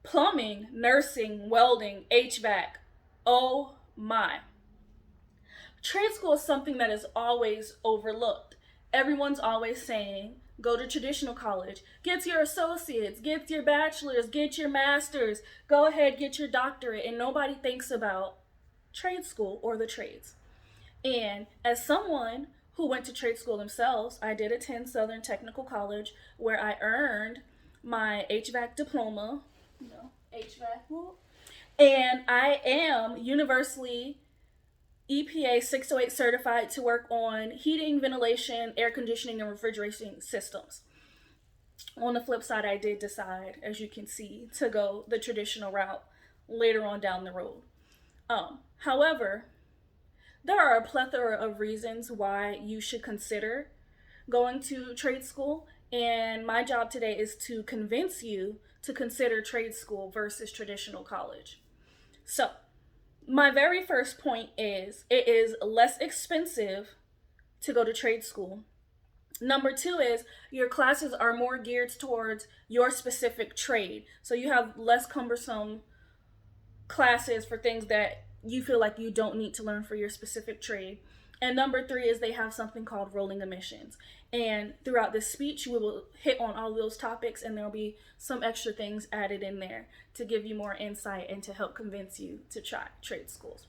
Plumbing, nursing, welding, HVAC. Oh my. Trade school is something that is always overlooked. Everyone's always saying, go to traditional college, get your associates, get your bachelor's, get your master's, go ahead, get your doctorate, and nobody thinks about trade school or the trades. And as someone who went to trade school themselves, I did attend Southern Technical College where I earned my HVAC diploma, HVAC, and I am universally EPA 608 certified to work on heating, ventilation, air conditioning, and refrigeration systems. On the flip side, I did decide, as you can see, to go the traditional route later on down the road. However, there are a plethora of reasons why you should consider going to trade school, and my job today is to convince you to consider trade school versus traditional college. So, my very first point is it is less expensive to go to trade school. Number two is your classes are more geared towards your specific trade. So you have less cumbersome classes for things that you feel like you don't need to learn for your specific trade. And number three is they have something called rolling admissions. And throughout this speech, we will hit on all those topics, and there'll be some extra things added in there to give you more insight and to help convince you to try trade schools.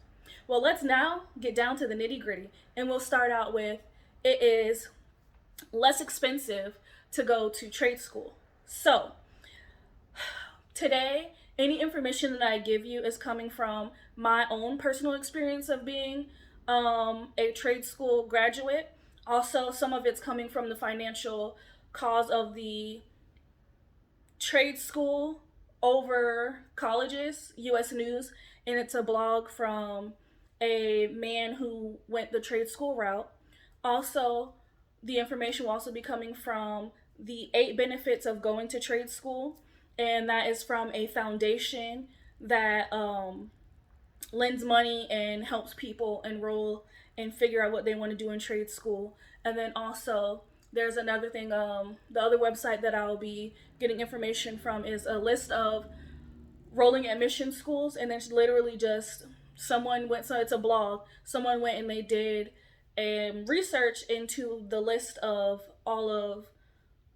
Well, let's now get down to the nitty gritty, and we'll start out with it is less expensive to go to trade school. So, today, any information that I give you is coming from my own personal experience of being a trade school graduate. Also, some of it's coming from the financial cause of the trade school over colleges, US News, and it's a blog from a man who went the trade school route. Also, the information will also be coming from the 8 benefits of going to trade school, and that is from a foundation that lends money and helps people enroll and figure out what they want to do in trade school. And then also there's another thing, the other website that I'll be getting information from is a list of rolling admission schools, and there's literally just someone went, so it's a blog, someone went and they did research into the list of all of,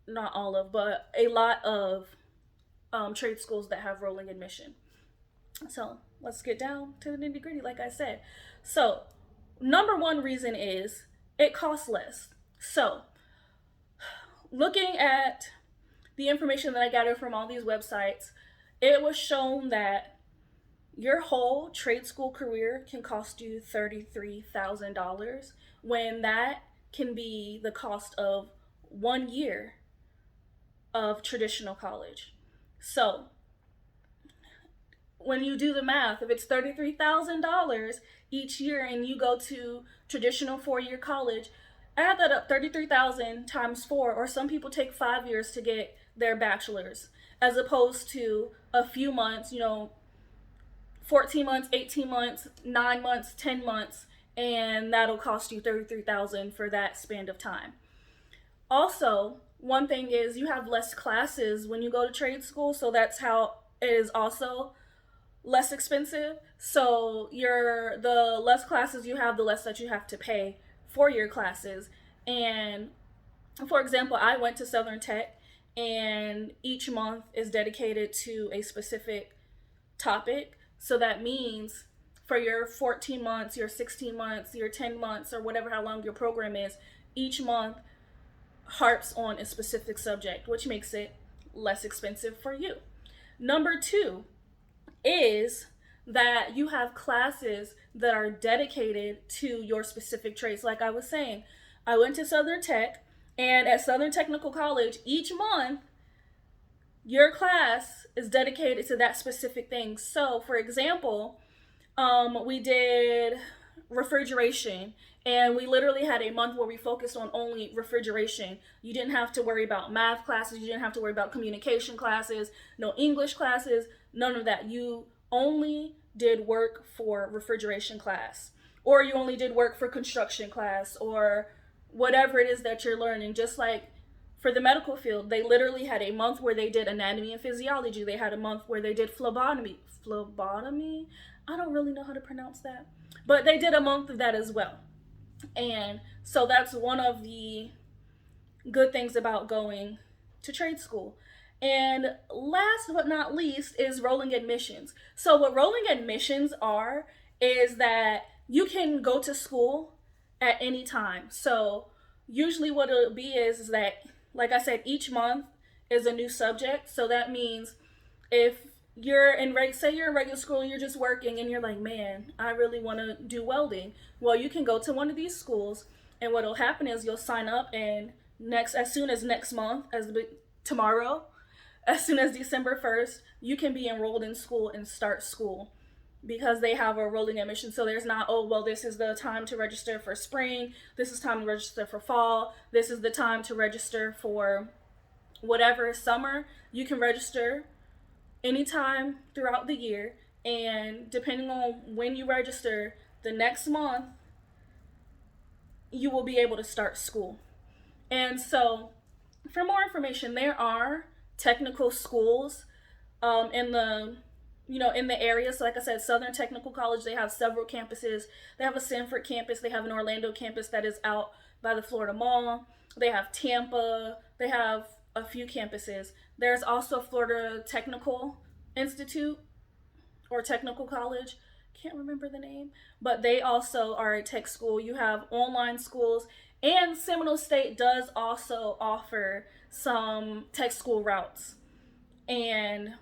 not all of, but a lot of trade schools that have rolling admission. So let's get down to the nitty gritty, like I said. So, number one reason is it costs less. So, looking at the information that I gathered from all these websites, it was shown that your whole trade school career can cost you $33,000 when that can be the cost of 1 year of traditional college. So, when you do the math, if it's $33,000 each year and you go to traditional 4-year college, add that up, 33,000 times 4, or some people take 5 years to get their bachelor's, as opposed to a few months, 14 months, 18 months, 9 months, 10 months, and that'll cost you 33,000 for that span of time. Also, one thing is you have less classes when you go to trade school, so that's how it is also less expensive. So the less classes you have, the less that you have to pay for your classes. And for example, I went to Southern Tech, and each month is dedicated to a specific topic. So that means for your 14 months, your 16 months, your 10 months, or whatever, how long your program is, each month harps on a specific subject, which makes it less expensive for you. Number two is that you have classes that are dedicated to your specific trades. Like I was saying, I went to Southern Tech, and at Southern Technical College, each month, your class is dedicated to that specific thing. So, for example, we did refrigeration, and we literally had a month where we focused on only refrigeration. You didn't have to worry about math classes, you didn't have to worry about communication classes, no English classes, none of that. You only did work for refrigeration class, or you only did work for construction class, or whatever it is that you're learning. Just like for the medical field, they literally had a month where they did anatomy and physiology. They had a month where they did phlebotomy. Phlebotomy? I don't really know how to pronounce that. But they did a month of that as well. And so that's one of the good things about going to trade school. And last but not least is rolling admissions. So, what rolling admissions are is that you can go to school at any time. So, usually what it'll be is that, like I said, each month is a new subject. So, that means if you're in say you're in regular school and you're just working and you're like, man, I really want to do welding. Well, you can go to one of these schools, and what'll happen is you'll sign up, and as soon as next month, tomorrow, as soon as December 1st, you can be enrolled in school and start school, because they have a rolling admission. So there's not, oh, well, this is the time to register for spring, this is time to register for fall, this is the time to register for whatever summer. You can register anytime throughout the year, and depending on when you register, the next month you will be able to start school. And so, for more information, there are technical schools in the in the area. So, like I said, Southern Technical College, they have several campuses. They have a Sanford campus. They have an Orlando campus that is out by the Florida Mall. They have Tampa. They have a few campuses. There's also Florida Technical Institute or Technical College. Can't remember the name, but they also are a tech school. You have online schools, and Seminole State does also offer some tech school routes. And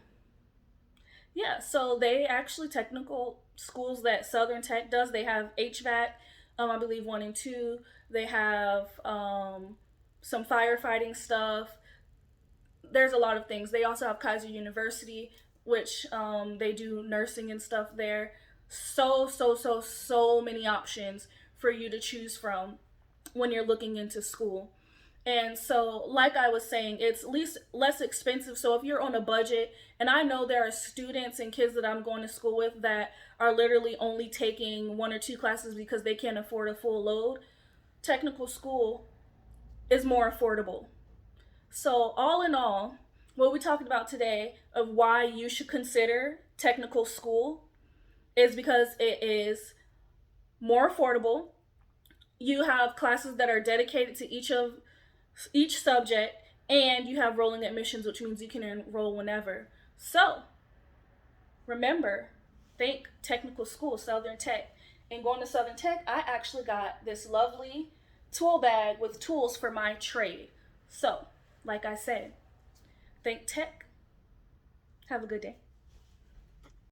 yeah, so they actually, technical schools that Southern Tech does, they have HVAC, I believe 1 and 2. They have some firefighting stuff. There's a lot of things. They also have Kaiser University, which they do nursing and stuff there. So many options for you to choose from when you're looking into school. And so, like I was saying, it's at least less expensive. So if you're on a budget, and I know there are students and kids that I'm going to school with that are literally only taking 1 or 2 classes because they can't afford a full load, technical school is more affordable. So all in all, what we talked about today of why you should consider technical school is because it is more affordable. You have classes that are dedicated to each subject, and you have rolling admissions, which means you can enroll whenever. So remember, think technical school, Southern Tech. And going to Southern Tech, I actually got this lovely tool bag with tools for my trade. So, like I said, think tech. Have a good day.